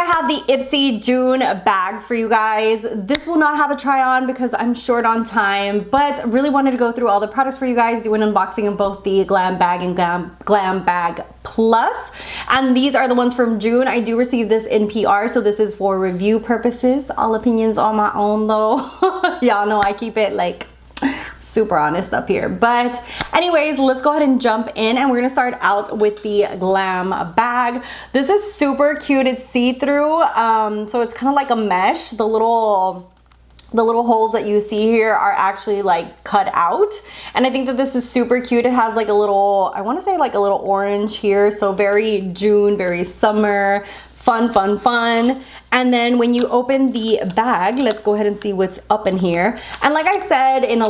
have the Ipsy June bags for you guys. This will not have a try on because I'm short on time, but really wanted to go through all the products for you guys, do an unboxing of both the Glam Bag and Glam Bag Plus. And these are the ones from June. I do receive this in PR, so this is for review purposes. All opinions on my own though. Y'all know I keep it like super honest up here. But anyways, let's go ahead and jump in, and we're gonna start out with the Glam bag. This is super cute. It's see-through, so it's kind of like a mesh. The little holes that you see here are actually like cut out, and I think that this is super cute. It has like a little, I want to say like a little orange here, so very June, very summer, fun. And then when you open the bag, let's go ahead and see what's up in here. And like I said in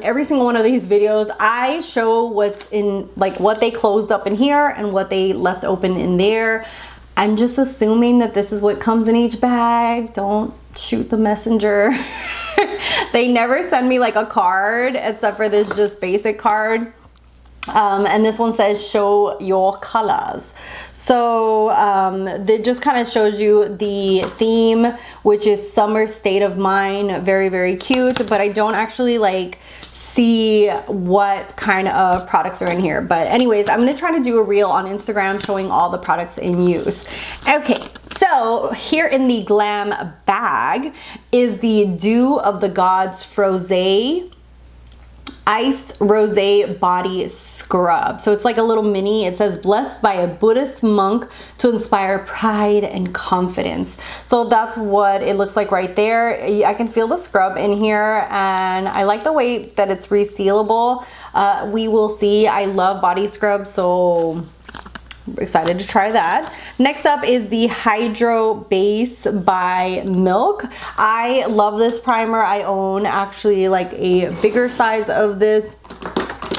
every single one of these videos, I show what's in, like what they closed up in here and what they left open in there. I'm just assuming that this is what comes in each bag. Don't shoot the messenger. They never send me like a card except for this just basic card. And this one says show your colors. So that just kind of shows you the theme, which is summer state of mind. Very cute, but I don't actually like see what kind of products are in here. But anyways, I'm gonna try to do a reel on Instagram showing all the products in use. Okay, so here in the Glam bag is the Dew of the Gods Frosé Iced Rosé Body Scrub. So it's like a little mini. It says blessed by a Buddhist monk to inspire pride and confidence. So that's what it looks like right there. I can feel the scrub in here, and I like the way that it's resealable. We will see. I love body scrubs, so excited to try that. Next up is the Hydro Base by Milk. I love this primer. I own actually like a bigger size of this,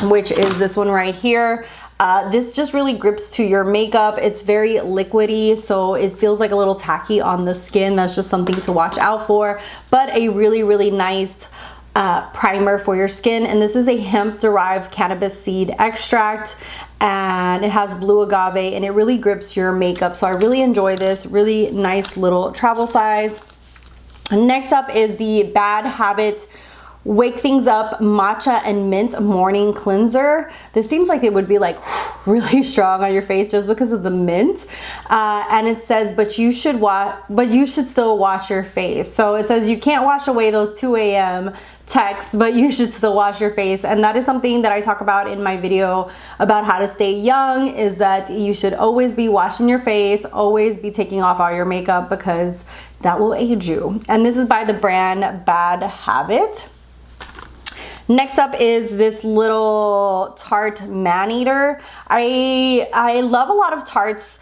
which is this one right here. This just really grips to your makeup. It's very liquidy, so it feels like a little tacky on the skin. That's just something to watch out for, but a really nice primer for your skin. And this is a hemp derived cannabis seed extract, and it has blue agave, and it really grips your makeup. So I really enjoy this. Really nice little travel size. Next up is the Bad Habit Wake Things Up Matcha and Mint Morning Cleanser. This seems like it would be like really strong on your face just because of the mint. And it says, but you should still wash your face. So it says you can't wash away those 2 a.m. texts, but you should still wash your face. And that is something that I talk about in my video about how to stay young, is that you should always be washing your face, always be taking off all your makeup, because that will age you. And this is by the brand Bad Habit. Next up is this little Tarte Man-Eater. I love a lot of Tarte's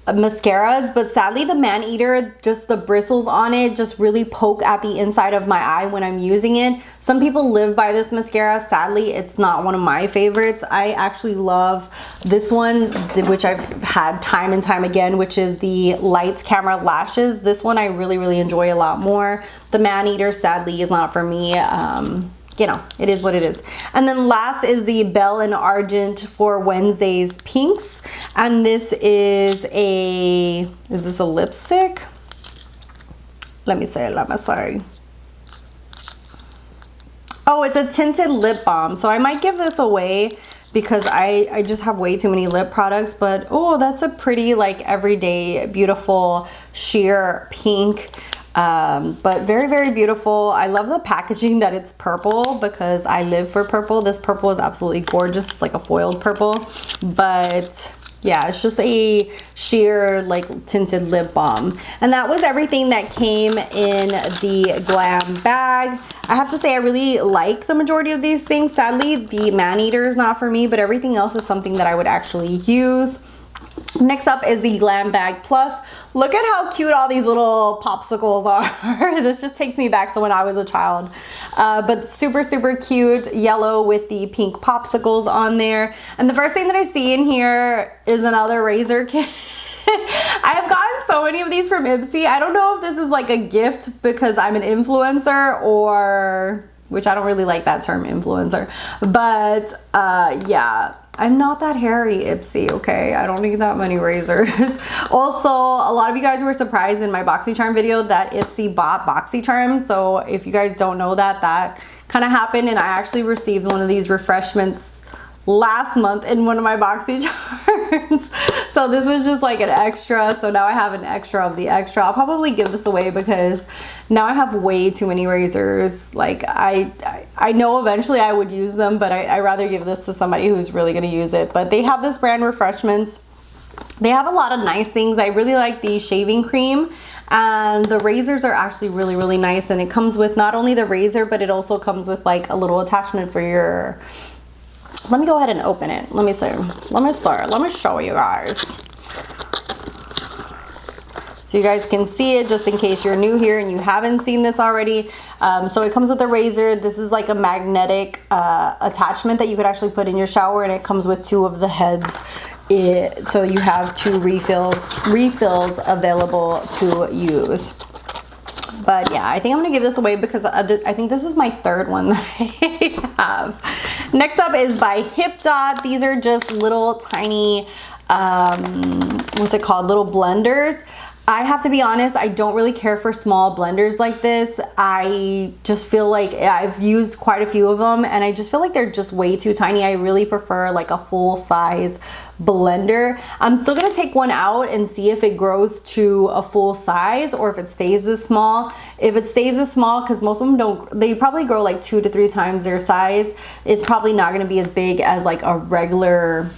mascaras, but sadly the Man-Eater, just the bristles on it just really poke at the inside of my eye when I'm using it. Some people live by this mascara. Sadly, it's not one of my favorites. I actually love this one, which I've had time and time again, which is the Lights Camera Lashes. This one I really enjoy a lot more. The Man-Eater sadly is not for me. You know, it is what it is. And then last is the Belle and Argent for Wednesday's Pinks. And this is this a lipstick? Let me say it, I'm sorry. Oh, it's a tinted lip balm. So I might give this away because I just have way too many lip products. But oh, that's a pretty like everyday beautiful sheer pink. But very beautiful. I love the packaging that it's purple because I live for purple. This purple is absolutely gorgeous. It's like a foiled purple, but yeah, it's just a sheer like tinted lip balm. And that was everything that came in the Glam bag. I have to say I really like the majority of these things. Sadly, the Man-Eater is not for me, but everything else is something that I would actually use. Next up is the Glam Bag Plus. Look at how cute all these little popsicles are. This just takes me back to when I was a child. But super cute, yellow with the pink popsicles on there. And the first thing that I see in here is another razor kit. I have gotten so many of these from Ipsy. I don't know if this is like a gift because I'm an influencer, or, which I don't really like that term, influencer. But yeah, I'm not that hairy, Ipsy, okay? I don't need that many razors. Also, a lot of you guys were surprised in my BoxyCharm video that Ipsy bought BoxyCharm. So if you guys don't know that, that kind of happened, and I actually received one of these refreshments last month in one of my BoxyCharms. So this was just like an extra, so now I have an extra of the extra. I'll probably give this away because now I have way too many razors. Like I know eventually I would use them, but I rather give this to somebody who's really gonna use it. But they have this brand, Refreshments. They have a lot of nice things. I really like the shaving cream, and the razors are actually really, really nice. And it comes with not only the razor, but it also comes with like a little attachment for your, let me go ahead and open it. Let me see. Let me show you guys. So you guys can see it just in case you're new here and you haven't seen this already. So it comes with a razor. This is like a magnetic attachment that you could actually put in your shower, and it comes with 2 of the heads. So you have 2 refills available to use. But yeah, I think I'm gonna give this away because I think this is my 3rd one that I have. Next up is by HipDot. These are just little tiny, what's it called? Little blenders. I have to be honest, I don't really care for small blenders like this. I just feel like I've used quite a few of them, and I just feel like they're just way too tiny. I really prefer like a full size blender. I'm still gonna take one out and see if it grows to a full size or if it stays this small. If it stays this small, because most of them don't, they probably grow like 2 to 3 times their size. It's probably not gonna be as big as like a regular,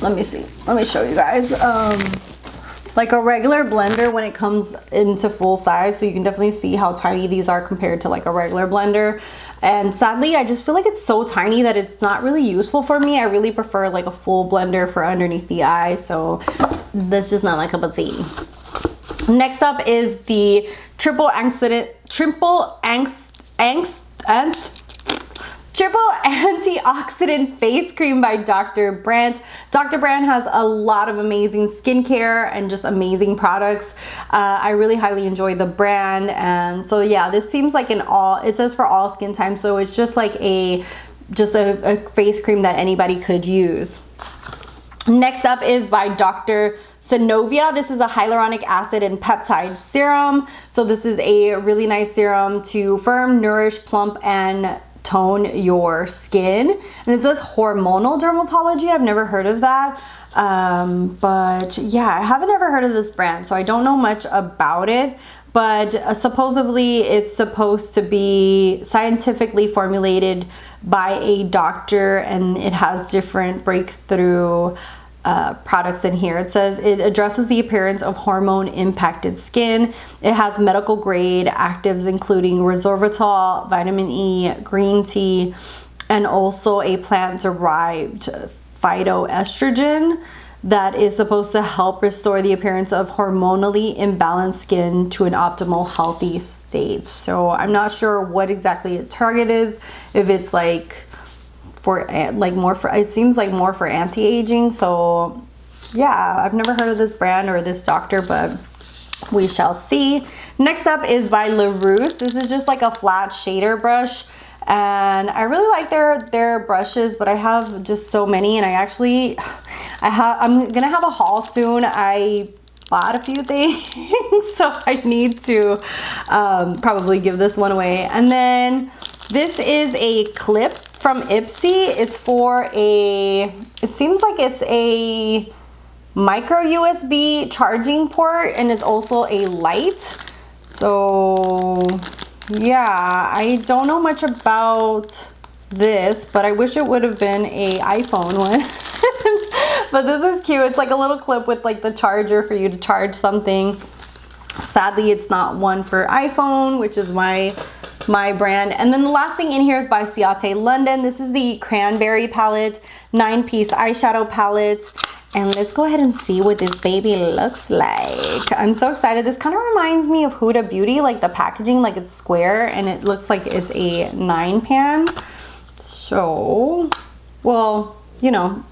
let me see, let me show you guys. Like a regular blender when it comes into full size. So you can definitely see how tiny these are compared to like a regular blender. And sadly, I just feel like it's so tiny that it's not really useful for me. I really prefer like a full blender for underneath the eye. So that's just not my cup of tea. Next up is the triple antioxidant face cream by Dr. Brandt. Dr. Brandt has a lot of amazing skincare and just amazing products. I really highly enjoy the brand, and so yeah, this seems like an all, it says for all skin types, so it's just like a face cream that anybody could use. Next up is by Dr. Synovia. This is a hyaluronic acid and peptide serum. So this is a really nice serum to firm, nourish, plump, and tone your skin. And it says hormonal dermatology. I've never heard of that. But yeah, I haven't ever heard of this brand, so I don't know much about it. But supposedly it's supposed to be scientifically formulated by a doctor, and it has different breakthrough products in here. It says it addresses the appearance of hormone impacted skin. It has medical grade actives including resveratrol, vitamin E, green tea, and also a plant derived phytoestrogen that is supposed to help restore the appearance of hormonally imbalanced skin to an optimal healthy state. So I'm not sure what exactly its target is, if it's like for like more for, it seems like more for anti-aging. So yeah, I've never heard of this brand or this doctor, but we shall see. Next up is by LaRousse. This is just like a flat shader brush, and I really like their brushes, but I have just so many, and I'm gonna have a haul soon. I bought a few things so I need to probably give this one away. And then this is a clip from Ipsy. It's for it seems like it's a micro USB charging port, and it's also a light. So yeah, I don't know much about this, but I wish it would have been a iPhone one. But this is cute. It's like a little clip with like the charger for you to charge something. Sadly, it's not one for iPhone, which is my brand. And then the last thing in here is by Ciate London. This is the Cranberry palette, 9-piece eyeshadow palette. And let's go ahead and see what this baby looks like. I'm so excited. This kind of reminds me of Huda Beauty, like the packaging, like it's square and it looks like it's a 9-pan. So, well, you know,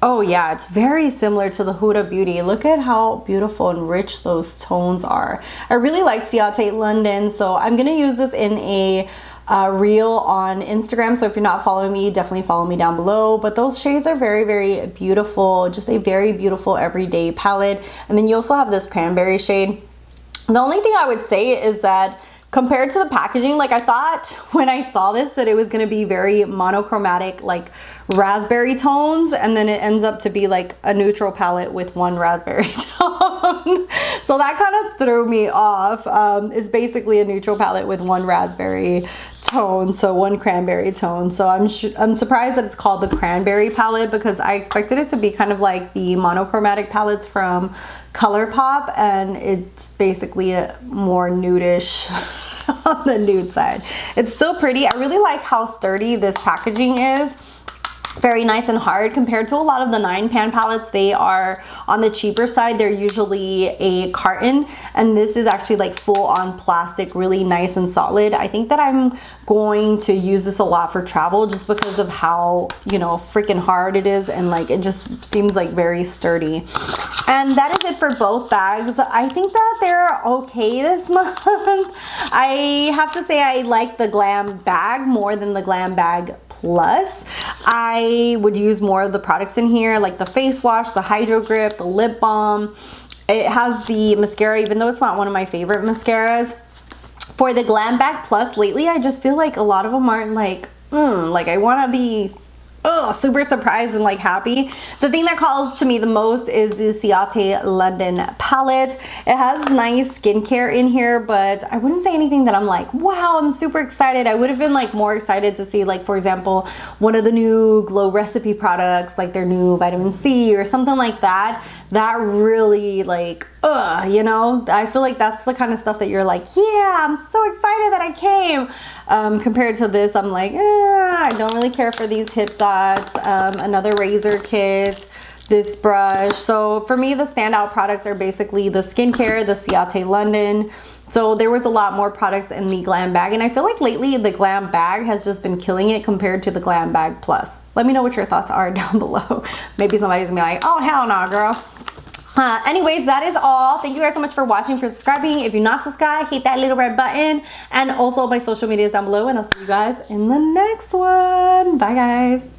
oh yeah, it's very similar to the Huda Beauty. Look at how beautiful and rich those tones are. I really like Ciate London, so I'm gonna use this in a reel on Instagram, so if you're not following me, definitely follow me down below. But those shades are very, very beautiful, just a very beautiful everyday palette. And then you also have this cranberry shade. The only thing I would say is that compared to the packaging, like I thought when I saw this that it was going to be very monochromatic, like raspberry tones, and then it ends up to be like a neutral palette with one raspberry tone. So that kind of threw me off. It's basically a neutral palette with one raspberry tone, so one cranberry tone. So I'm surprised that it's called the cranberry palette, because I expected it to be kind of like the monochromatic palettes from ColourPop, and it's basically a more nudish on the nude side. It's still pretty. I really like how sturdy this packaging is. Very nice and hard compared to a lot of the 9pan palettes. They are on the cheaper side. They're usually a carton, and this is actually like full on plastic, really nice and solid. I think that I'm going to use this a lot for travel just because of how, you know, freaking hard it is, and like it just seems like very sturdy. And that is it for both bags. I think that they're okay this month. I have to say I like the Glam bag more than the Glam bag Plus. I would use more of the products in here, like the face wash, the hydro grip, the lip balm. It has the mascara, even though it's not one of my favorite mascaras. For the Glam bag Plus, lately I just feel like a lot of them aren't like I want to be super surprised and like happy. The thing that calls to me the most is the Ciate London palette. It has nice skincare in here, but I wouldn't say anything that I'm like, wow, I'm super excited. I would have been like more excited to see, like, for example, one of the new Glow Recipe products, like their new vitamin C or something like that. That really like, you know, I feel like that's the kind of stuff that you're like, yeah, I'm so excited that I came. Compared to this, I'm like, I don't really care for these hip dots. Another razor kit, this brush. So for me, the standout products are basically the skincare, the Ciate London. So there was a lot more products in the Glam bag, and I feel like lately the Glam bag has just been killing it compared to the Glam bag Plus. Let me know what your thoughts are down below. Maybe somebody's gonna be like, oh hell no, girl. Anyways, that is all. Thank you guys so much for watching, for subscribing. If you're not subscribed, hit that little red button, and also my social media is down below, and I'll see you guys in the next one. Bye guys.